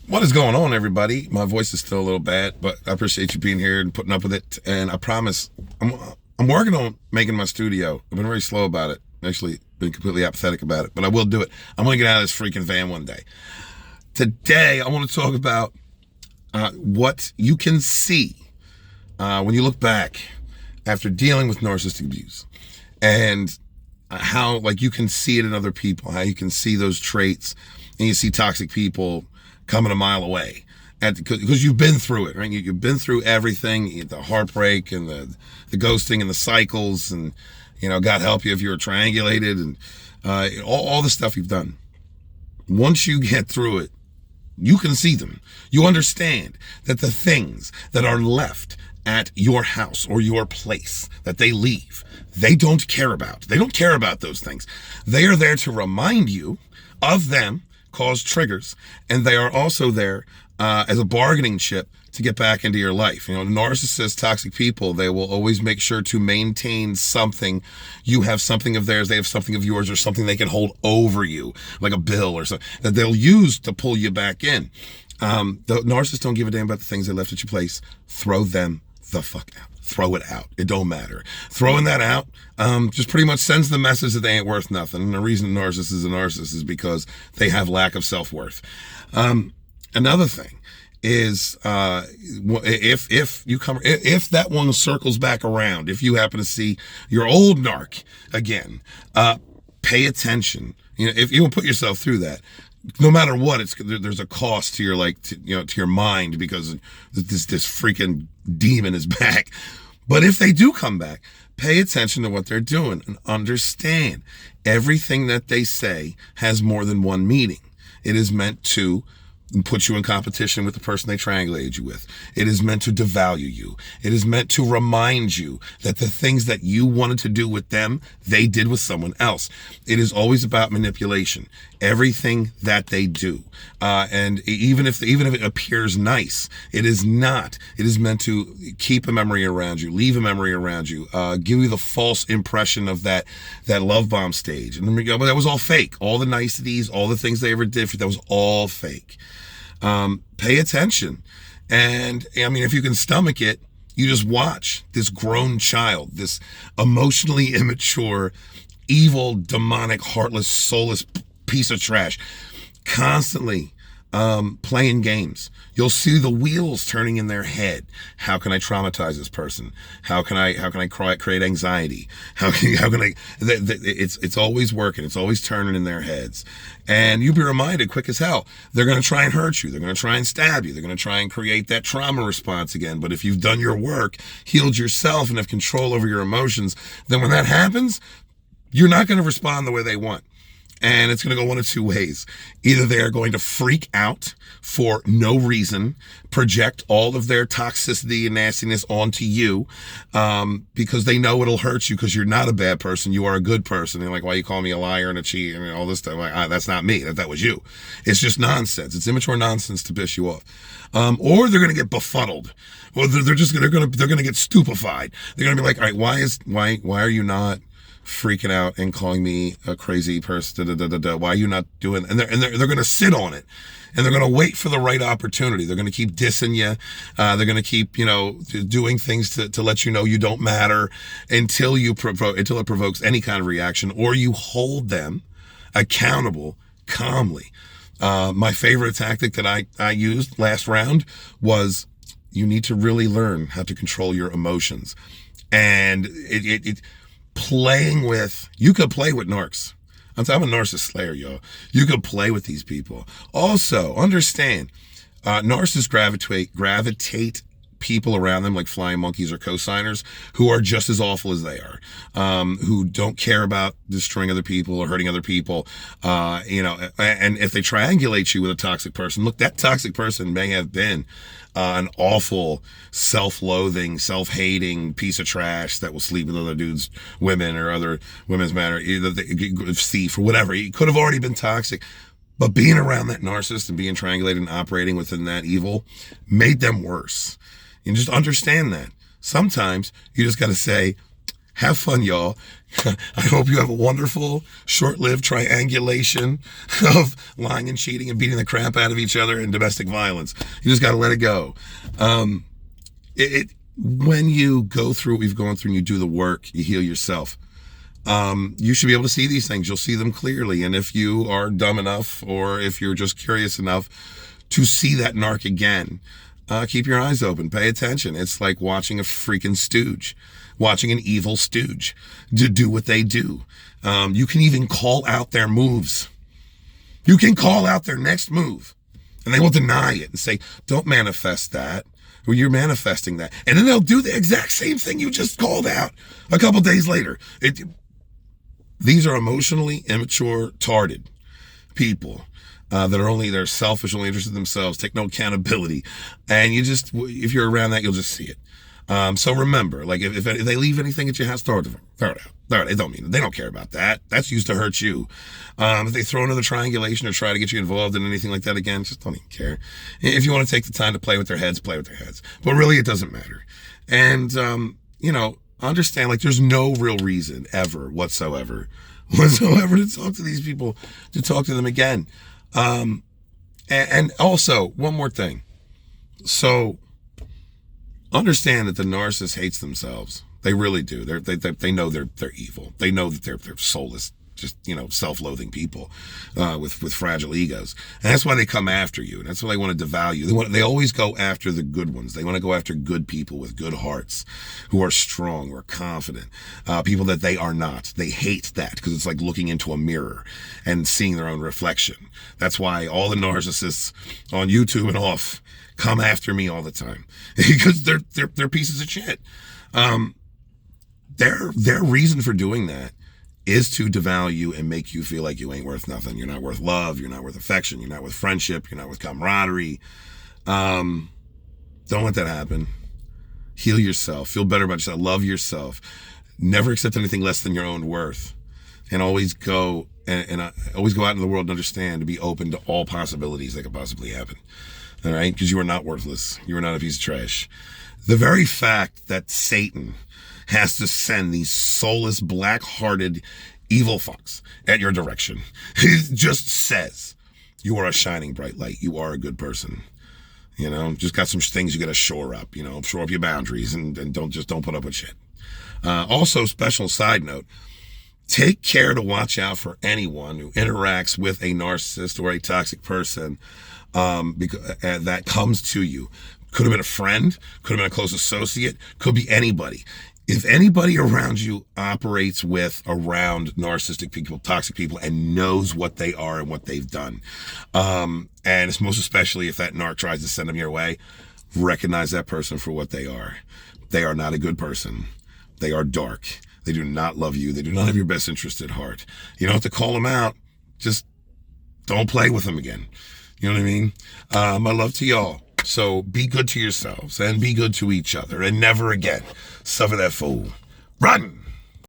What is going on, everybody? My voice is still a little bad, but I appreciate you being here and putting up with it. And I promise, I'm working on making my studio. I've been very slow about it. Actually, been completely apathetic about it, but I will do it. I'm going to get out of this freaking van one day. Today, I want to talk about what you can see when you look back after dealing with narcissistic abuse, and how, like, you can see it in other people, how you can see those traits, and you see toxic people coming a mile away because you've been through it, right? You've been through everything, the heartbreak and the ghosting and the cycles, and, you know, God help you if you're triangulated, and all the stuff you've done. Once you get through it, you can see them. You understand that the things that are left at your house or your place that they leave, they don't care about. They don't care about those things. They are there to remind you of them, cause triggers, and they are also there as a bargaining chip to get back into your life. You know, narcissists, toxic people, they will always make sure to maintain something. You have something of theirs, they have something of yours, or something they can hold over you, like a bill or something, that they'll use to pull you back in. The narcissists don't give a damn about the things they left at your place. Throw them the fuck out. Throw it out. It don't matter. Throwing that out just pretty much sends the message that they ain't worth nothing. And the reason a narcissist is a narcissist is because they have lack of self-worth. Another thing is if that one circles back around, if you happen to see your old narc again, pay attention. You know, if you will put yourself through that, no matter what, there's a cost to your to your mind, because this freaking demon is back. But if they do come back, pay attention to what they're doing and understand everything that they say has more than one meaning. It is meant to put you in competition with the person they triangulated you with. It is meant to devalue you. It is meant to remind you that the things that you wanted to do with them, they did with someone else. It is always about manipulation. Everything that they do. And even if it appears nice, it is not. It is meant to keep a memory around you, leave a memory around you, give you the false impression of that love bomb stage. And but that was all fake. All the niceties, all the things they ever did, that was all fake. Pay attention. And I mean, if you can stomach it, you just watch this grown child, this emotionally immature, evil, demonic, heartless, soulless piece of trash, constantly playing games. You'll see the wheels turning in their head. How can I traumatize this person? How can I create anxiety? How can I? It's always working. It's always turning in their heads, and you'll be reminded quick as hell. They're going to try and hurt you. They're going to try and stab you. They're going to try and create that trauma response again. But if you've done your work, healed yourself, and have control over your emotions, then when that happens, you're not going to respond the way they want. And it's going to go one of two ways. Either they're going to freak out for no reason, project all of their toxicity and nastiness onto you, because they know it'll hurt you, because you're not a bad person. You are a good person. And like, why you call me a liar and a cheat and all this stuff? Like, that's not me. That was you. It's just nonsense. It's immature nonsense to piss you off. Or they're going to get befuddled. Or they're going to get stupefied. They're going to be like, all right, why are you not freaking out and calling me a crazy person? Why are you not doing? And they're going to sit on it, and they're going to wait for the right opportunity. They're going to keep dissing you. They're going to keep, doing things to let you know you don't matter until it provokes any kind of reaction, or you hold them accountable calmly. My favorite tactic that I used last round was, you need to really learn how to control your emotions. And you could play with narcs. I'm a narcissist slayer, y'all. You could play with these people. Also, understand, narcissists gravitate people around them like flying monkeys or cosigners who are just as awful as they are, who don't care about destroying other people or hurting other people, and if they triangulate you with a toxic person, look, that toxic person may have been an awful, self-loathing, self-hating piece of trash that will sleep with other dudes, women, or other women's matter, either thief or whatever. He could have already been toxic. But being around that narcissist and being triangulated and operating within that evil made them worse. And just understand that. Sometimes you just got to say, have fun, y'all. I hope you have a wonderful, short-lived triangulation of lying and cheating and beating the crap out of each other and domestic violence. You just got to let it go. When you go through what we've gone through and you do the work, you heal yourself. You should be able to see these things. You'll see them clearly. And if you are dumb enough, or if you're just curious enough to see that narc again, keep your eyes open. Pay attention. It's like watching a freaking stooge, watching an evil stooge to do what they do. You can even call out their moves. You can call out their next move, and they will deny it and say, don't manifest that. Well, you're manifesting that. And then they'll do the exact same thing you just called out a couple days later. These are emotionally immature, tarded people that are they're selfish, only interested in themselves, take no accountability. And if you're around that, you'll just see it. So remember, like if they leave anything at your house, throw it out. They don't mean it. They don't care about that. That's used to hurt you. If they throw another triangulation or try to get you involved in anything like that again, just don't even care. If you want to take the time to play with their heads, play with their heads. But really, it doesn't matter. And, understand, like, there's no real reason ever whatsoever to talk to these people, to talk to them again. And also, one more thing. So, understand that the narcissist hates themselves. They really do. They know they're evil. They know that they're soulless, just, self-loathing people with fragile egos. And that's why they come after you. And that's why they want to devalue. They always go after the good ones. They want to go after good people with good hearts, who are strong, who are confident, people that they are not. They hate that because it's like looking into a mirror and seeing their own reflection. That's why all the narcissists on YouTube and off come after me all the time, because they're pieces of shit. Their reason for doing that is to devalue and make you feel like you ain't worth nothing. You're not worth love. You're not worth affection. You're not worth friendship. You're not worth camaraderie. Don't let that happen. Heal yourself. Feel better about yourself. Love yourself. Never accept anything less than your own worth. And always go always go out in the world and understand, to be open to all possibilities that could possibly happen. All right? Because you are not worthless. You are not a piece of trash. The very fact that Satan has to send these soulless, black-hearted, evil fucks at your direction, it just says you are a shining bright light. You are a good person. Just got some things you got to shore up. Shore up your boundaries and don't put up with shit. Also, special side note: take care to watch out for anyone who interacts with a narcissist or a toxic person that comes to you. Could have been a friend, could have been a close associate, could be anybody. If anybody around you operates around narcissistic people, toxic people, and knows what they are and what they've done, and it's most especially if that narc tries to send them your way, recognize that person for what they are. They are not a good person. They are dark. They do not love you. They do not have your best interest at heart. You don't have to call them out. Just don't play with them again. You know what I mean? My love to y'all. So be good to yourselves and be good to each other, and never again suffer that fool. Run!